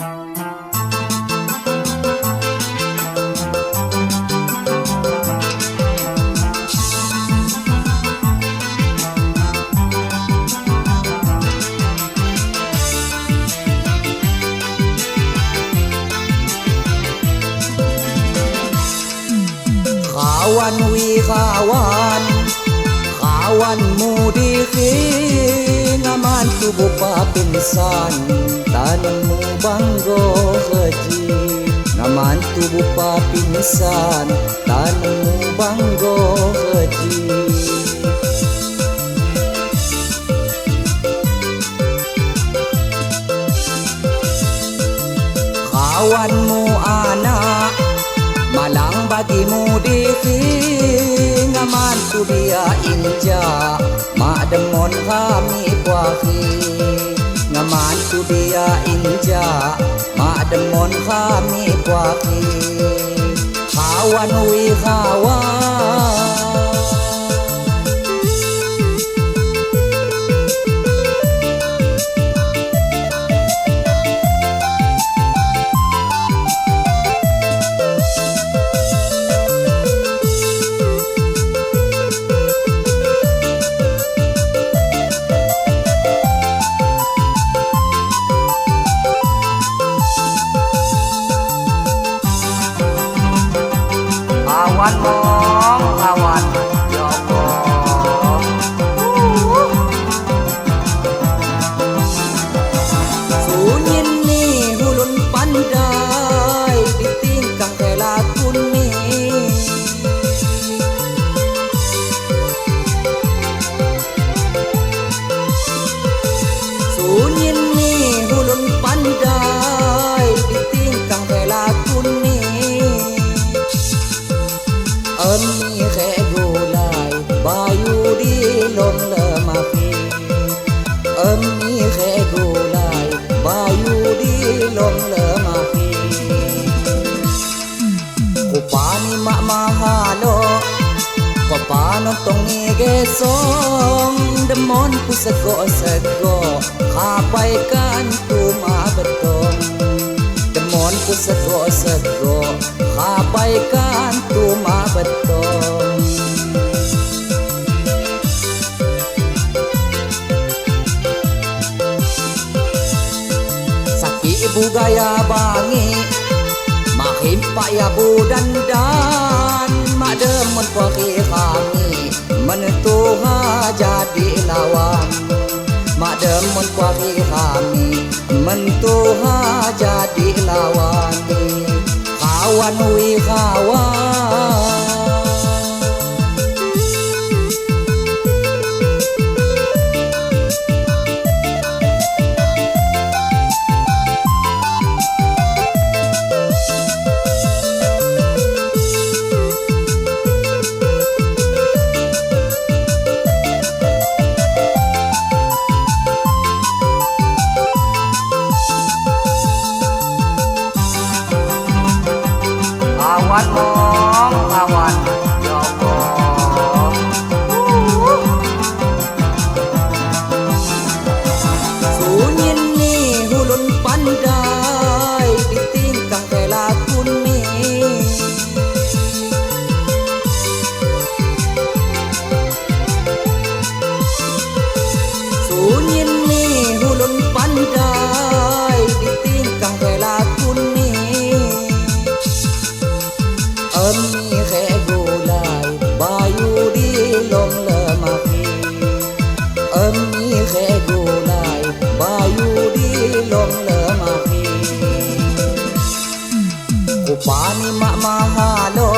Kawan wi kawan mudi ki ngaman tubuh papinsan tanmu banggo haji ngaman tubuh papinsan tanmu banggo haji kawanmu anak malang bagimu diki ngaman tu dia inja mak demon kami kuahi ngaman tu dia inja mak demon kami kuahi kawan wi kawan kawan mong kawan Joko sunyin ni hulun pandai ditingkang kelakun ni sunyin ni hulun pandai ditingkang kelakun ni Ami khe gulai bayu di lom lemaki Ami khe gulai bayu di lom lemaki Kupani mak mahalo Kopano tong igesong Demon ku sego Kapaikan tu ma betong Demon ku sego Kapaikan tu ma betong Saki ibu gaya bangi Mahimpa ya budandan Mak demon pagi kami Mentuha jadi lawan Mak demon pagi kami Mentuha jadi lawan Kawan wi kawan kawan mong kawan Joko sunyin ni hulun pandai ditingkang kelakun ni sunyin ni hulun pandai ditingkang kelakun ni Ami khe gulai bayu di lom lemaki Ami khe gulai bayu di lom lemaki Kupani mak mahalo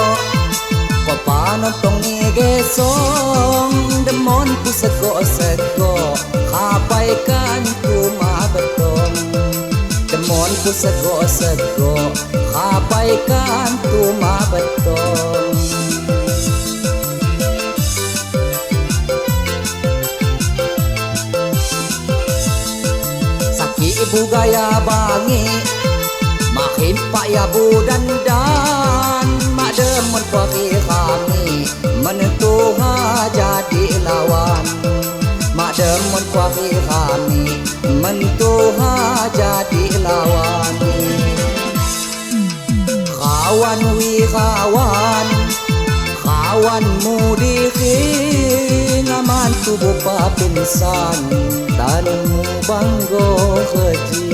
Kopano tong igesong Demon ku sego Kapaikan tu ma betong Demon ku sego Kapaikan tu ma betong Saki ibu gaya bangi Mahimpa ya budandan Mak demon pagi kami Mentuha jadi lawan Mak demon pagi kami Mentuha jadi lawan ขาวันขาวันมูดีคีงามันtu bupa pinsan dan mu banggo keji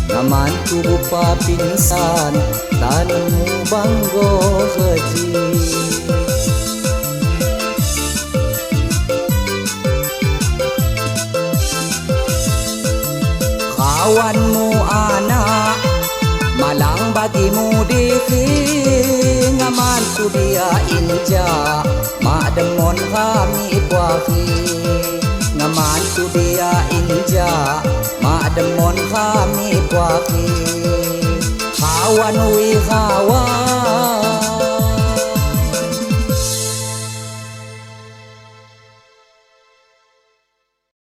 ngaman tu bupa pinsan dan mu banggo keji kawanmu anak malang bagimu diki ngaman tu dia inja mak demon kami buahi ngaman tu dia inja mak demon kami buahi kawan wi kawan